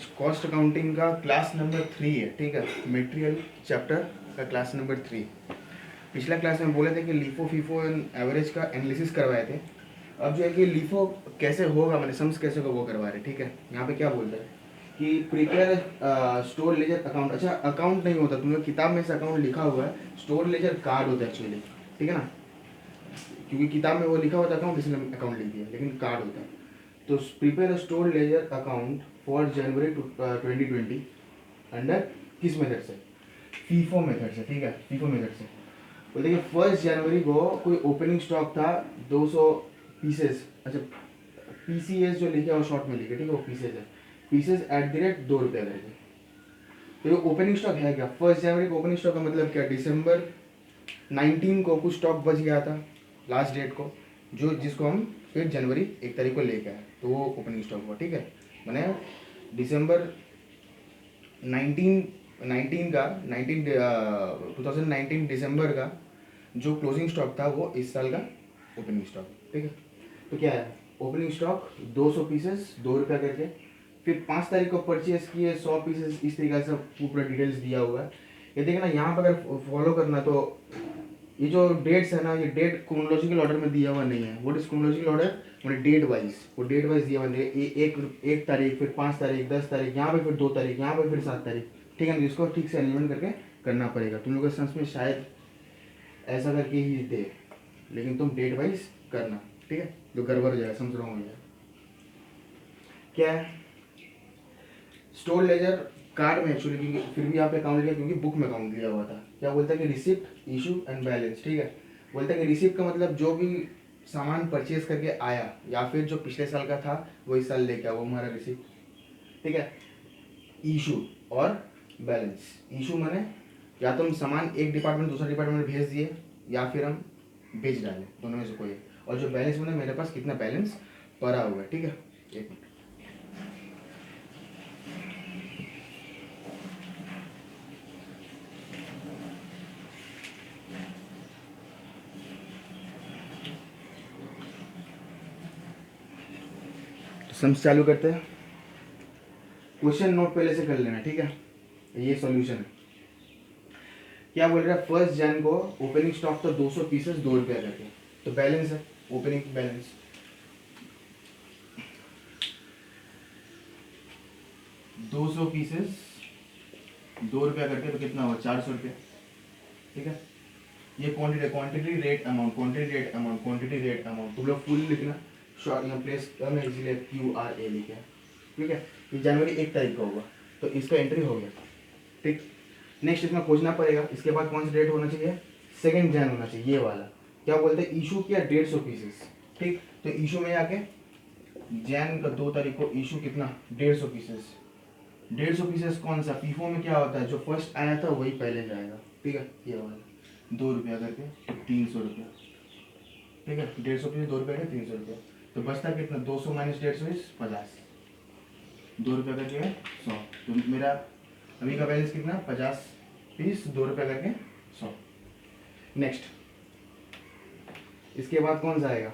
आज cost accounting का class number 3 है, ठीक है। मटेरियल चैप्टर का क्लास नंबर 3। पिछला क्लास में बोले थे कि लीफो फीफो एंड एवरेज का एनालिसिस करवाए थे। अब जो है कि लीफो कैसे होगा, मैंने सम्स कैसे होगा वो करवा रहे, ठीक है। यहाँ पे क्या बोलता है कि प्रिपेयर स्टोर लेजर अकाउंट। अच्छा, अकाउंट नहीं होता, तुम लोग किताब में से अकाउंट लिखा हुआ है, स्टोर लेजर कार्ड होता है एक्चुअली, ठीक है ना। क्योंकि किताब में वो लिखा होता है अकाउंट, इसलिए अकाउंट लिख दिया, लेकिन कार्ड होता है। तो prepare store ledger account for January 2020 under किस मेथड से? फीफो मेथड से, ठीक है। फीफो मेथड से बोलते हैं कि 1 जनवरी को कोई ओपनिंग स्टॉक था 200 पीसेस। अच्छा, पीसीएस जो लिखे वो शॉर्ट में लिखे, ठीक है, वो पीसेस है। पीसेस @2 रुपये करके। तो ये ओपनिंग स्टॉक है क्या? 1 जनवरी को ओपनिंग स्टॉक का मतलब क्या? दिसंबर 19 को कुछ स्टॉक बच गया था लास्ट डेट को, जो जिसको हम फिर जनवरी 1 तारीख को लेके आए, तो वो ओपनिंग स्टॉक हुआ, ठीक है। मैंने दिसंबर 2019 दिसंबर का जो क्लोजिंग स्टॉक था वो इस साल का ओपनिंग स्टॉक, ठीक है। तो क्या है ओपनिंग स्टॉक? 200 पीसेस, 2 रुपया करके। फिर 5 तारीख को परचेज किए 100 पीसेस, इस तरीके से पूरा डिटेल्स दिया हुआ है। ये देखना यहाँ पर अगर फॉलो करना तो ये जो डेट्स है ना, ये डेट क्रोनोलॉजिकल ऑर्डर में दिया हुआ नहीं है। What is chronological order? मतलब डेट वाइज, वो डेट वाइज दिया हुआ नहीं है। एक तारीख, फिर 5 तारीख, 10 तारीख, यहाँ पे फिर 2 तारीख, यहाँ पे फिर 7 तारीख, ठीक है। इसको ठीक से अरेंजमेंट करके करना पड़ेगा। तुम लोग के सेंस में शायद ऐसा करके ही दे, लेकिन तुम डेट वाइज करना, ठीक है। जो गड़बड़ हो जाएगा, समझ रहा हूँ यार। क्या है स्टोर लेजर कार्ड में एक्चुअली, क्योंकि फिर भी यहाँ पे अकाउंट लिया क्योंकि बुक में अकाउंट लिया हुआ था। क्या बोलता है कि रिसिप्ट, इशू एंड बैलेंस, ठीक है। बोलता है कि रिसिप्ट का मतलब जो भी सामान परचेज करके आया या फिर जो पिछले साल का था वो इस साल लेके आया, वो हमारा रिसिप्ट, ठीक है। इशू और बैलेंस। इशू माने या तो हम सामान एक डिपार्टमेंट दूसरा डिपार्टमेंट भेज दिए या फिर हम बेच डालें, दोनों में से कोई। और जो बैलेंस माने मेरे पास कितना बैलेंस पड़ा हुआ है, ठीक है। एक मिनट, सम्स चालू करते हैं। क्वेश्चन नोट पहले से कर लेना, ठीक है। ये सॉल्यूशन है। क्या बोल रहा है? 1 जन को ओपनिंग स्टॉक तो 200 पीसेस, 2 रुपया करके। तो बैलेंस है, ओपनिंग बैलेंस 200 पीसेस 2 रुपया करके, तो कितना हुआ? 400 रुपया, ठीक है। ये quantity, quantity rate amount, quantity rate amount, quantity rate amount तुम लोग फुल लिखना। शॉर्ट यहाँ प्लेस मैं इसीलिए QRA लिखा, ठीक है। ये जनवरी 1 तारीख को होगा, तो इसका एंट्री हो गया, ठीक। नेक्स्ट इसमें खोजना पड़ेगा, इसके बाद कौन सा डेट होना चाहिए? 2 जन होना चाहिए, ये वाला। क्या बोलते हैं? इशू किया 150 पीसेस, ठीक। तो इशू में आके जैन का 2 तारीख को इशू कितना? 150 पीसेस। 150 पीसेस कौन सा? फीफो में क्या होता है? जो फर्स्ट आया था वही पहले जाएगा, ठीक है। ये वाला 2 रुपया करके 300 रुपया, ठीक है। 150 पीसेस 2 रुपये के 300 रुपया, तो बचता कितना? 200 माइनस 150 50, 2 रुपया करके 100। तो मेरा अभी का बैलेंस कितना? 50 पीस 2 रुपया करके 100। नेक्स्ट इसके बाद कौन सा आएगा?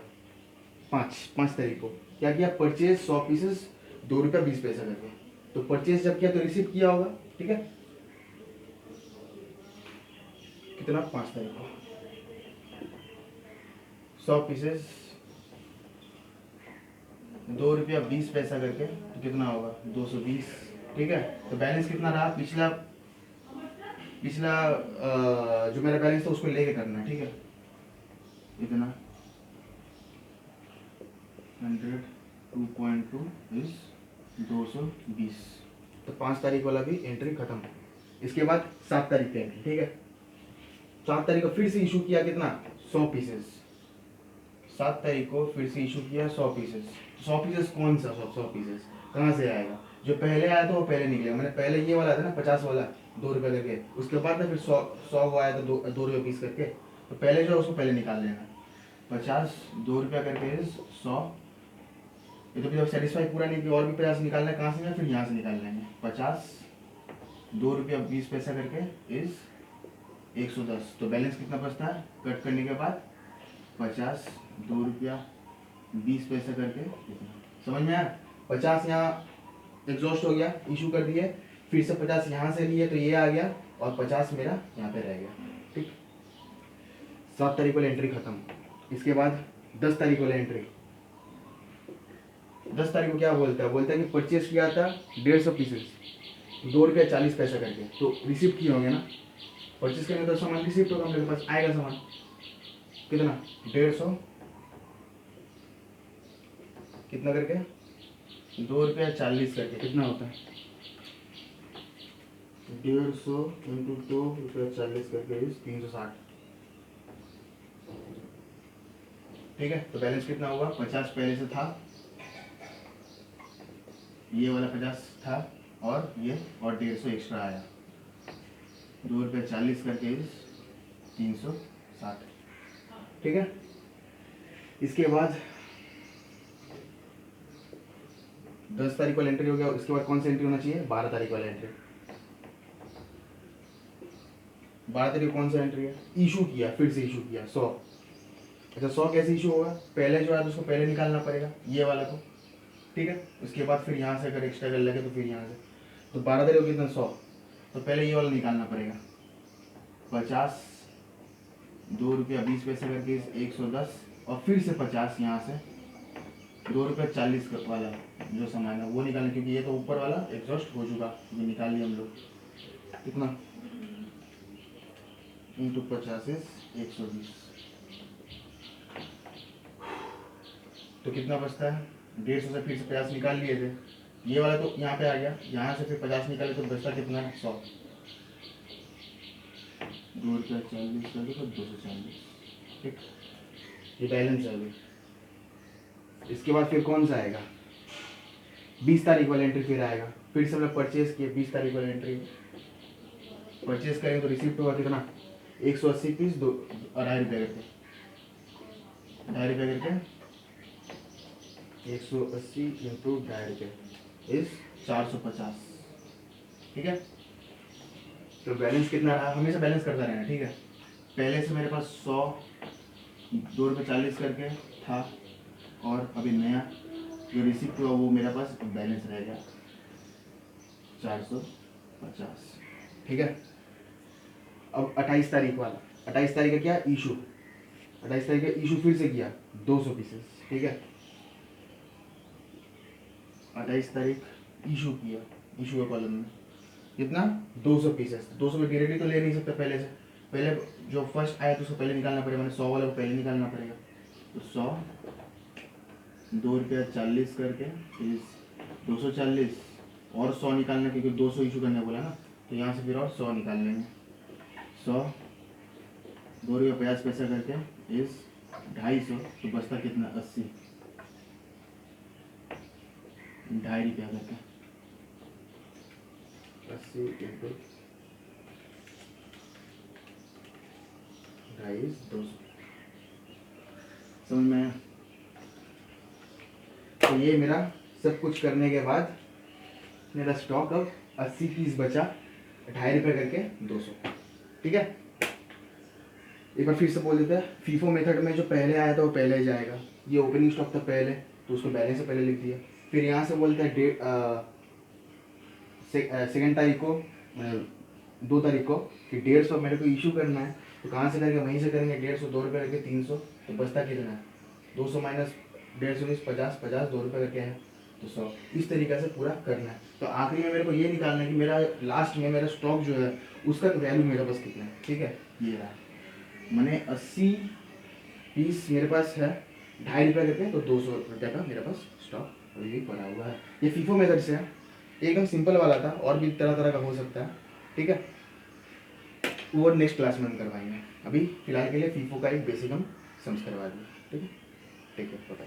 5 तारीख को क्या किया? परचेज 100 पीसेस 2 रुपया 20 पैसा करके। तो परचेज जब किया तो रिसीव किया होगा, ठीक है। कितना? 5 तारीख को 100 पीसेस 2 रुपया 20 पैसा करके, तो कितना होगा? 220, ठीक है। तो बैलेंस कितना रहा? पिछला जो मेरा बैलेंस था उसको लेके करना है, ठीक है। इतना 100 2.2 इज 220। तो 5 तारीख वाला भी एंट्री खत्म। इसके बाद 7 तारीख का एंट्री, ठीक है। 7 तारीख को फिर से इशू किया कितना? 100 पीसेस। 7 तारीख को फिर से इशू किया 100 पीसेस। 100 पीसेस कौन सा? 100 पीसेस कहाँ से आएगा? जो पहले आया था वो पहले निकलेगा। मैंने पहले ये वाला था ना 50 वाला 2 रुपये करके, उसके बाद ना फिर 100 वो आया था 2 रुपये पीस करके। तो पहले जो उसको पहले निकाल लेना। 50 2 रुपया करके 100। ये तो जब सेटिस्फाई पूरा नहीं किया और भी 50 निकालना है, कहाँ से? फिर यहाँ से निकाल लेंगे। 50 2 रुपया 20 पैसा करके इज 110। तो बैलेंस कितना बचता है कट करने के बाद? 50 2 रुपया 20 पैसा करके। समझ में आया? 50 यहाँ एग्जॉस्ट हो गया, इशू कर दिए, फिर से 50 यहाँ से लिए तो ये आ गया और 50 मेरा यहाँ पे रह गया। ठीक, 7 तारीख वाली एंट्री खत्म। इसके बाद 10 तारीख वाली एंट्री। 10 तारीख को क्या बोलता है, बोलता है कि परचेज किया था 150 पीसेस, ₹2.40 करके, तो रिसिप्ट किए होंगे ना, परचेज करेंगे तो सामान रिसिप्ट होगा, मेरे पास आएगा सामान कितना, 150 कितना करके, ₹2.40 करके, कितना होता है 150 इंटू ₹2.40 करके 360। ठीक है, तो बैलेंस कितना हुआ, 50 पहले से था, ये वाला 50 था और ये और 150 एक्स्ट्रा आया, ₹2.40 करके 360। ठीक है, इसके बाद 10 तारीख वाला एंट्री हो गया। इसके बाद कौन सा एंट्री होना चाहिए, 12 तारीख वाला एंट्री। 12 तारीख कौन सा एंट्री है, इशू किया, फिर से इशू किया 100। अच्छा 100 कैसे इशू होगा, पहले जो है उसको पहले निकालना पड़ेगा, ये वाला को। ठीक है, उसके बाद फिर यहाँ से अगर एक्स्ट्रा कर लगे तो फिर यहाँ से, तो 12 तारीख को कितना 100, तो पहले ये वाला निकालना पड़ेगा, 50 ₹2.20 करके 110 और फिर से 50 यहाँ से ₹2.40 वाला जो सामान है वो निकालना, क्योंकि ये तो ऊपर वाला एग्जॉस्ट हो चुका, ये निकाल लिया हम लोग। कितना इंटू 50 120, तो कितना बचता है, 150 से फिर से 50 निकाल लिए थे, ये वाला तो यहाँ पे आ गया, यहाँ से फिर 50 निकाले तो बचता कितना, 100। ₹2.40 कर दो तो 240। ठीक, ये बैलेंस है अभी। इसके बाद फिर कौन सा आएगा, 20 तारीख वाला एंट्री फिर आएगा, फिर से हमने परचेज किए 20 तारीख वाली एंट्री, परचेज करेंगे तो रिसिप्ट होगा कितना, 180 पीस ₹2.50 करके, ₹2.50 करके 180 इंटू ₹2.50 इज 450। ठीक है, तो बैलेंस कितना रहा, हमेशा बैलेंस करता रहना। ठीक है, पहले से मेरे पास 100 ₹2.40 करके था और अभी नया जो रिसिप्ट हुआ वो मेरे पास बैलेंस रह गया 450। ठीक है, अब 28 तारीख वाला, 28 तारीख का क्या इशू, 28 तारीख का इशू फिर से किया 200 पीसेस। ठीक है, 28 तारीख इशू किया, इशू के कॉलम में कितना 200 पीसेस, 200 में डायरेक्टली तो ले नहीं सकता, पहले से पहले जो फर्स्ट आया तो उसको पहले निकालना पड़ेगा, मैंने 100 वाले को पहले निकालना पड़ेगा, तो 100 ₹2.40 करके 240 और 100 निकालना, क्योंकि 200 इशू करने बोला ना, तो यहाँ से फिर और 100 निकाल लेंगे, 100 ₹2.50 करके इस 250, तो बचता कितना 80, ₹2.50 करके 80 इंटू 250, समझ में आया। तो ये मेरा सब कुछ करने के बाद मेरा स्टॉक अब 80 पीस बचा, ₹2.50 करके 200। ठीक है, एक बार फिर से बोल देते हैं, फीफो मेथड में जो पहले आया था वो पहले ही जाएगा, ये ओपनिंग स्टॉक था पहले तो उसको बैलेंस से पहले लिख दिया, फिर यहाँ से बोलते हैं डेट सेकेंड तारीख को 2 तारीख को कि 150 मेरे को इशू करना है, तो कहाँ से करेंगे, वहीं से करेंगे, 150 ₹2 करके 300, तो बचता कितना है 200 माइनस 150 50 50 ₹2 करके है तो 100, इस तरीके से पूरा करना है। तो आखिरी में मेरे को ये निकालना है कि मेरा लास्ट में मेरा स्टॉक जो है उसका वैल्यू मेरे पास कितना है। ठीक है, ये रहा, मैंने 80 पीस मेरे पास है ₹2.50 करके, तो ₹200 का मेरे पास स्टॉक अभी भी पड़ा हुआ है। ये फीफो मेथड से है, एकदम सिंपल वाला था, और भी तरह तरह का हो सकता है। ठीक है, वो नेक्स्ट क्लास में हम करवाएंगे, अभी फिलहाल के लिए फीफो का एक बेसिक हम समझ करवा दिए। ठीक है, ठीक है, बाय।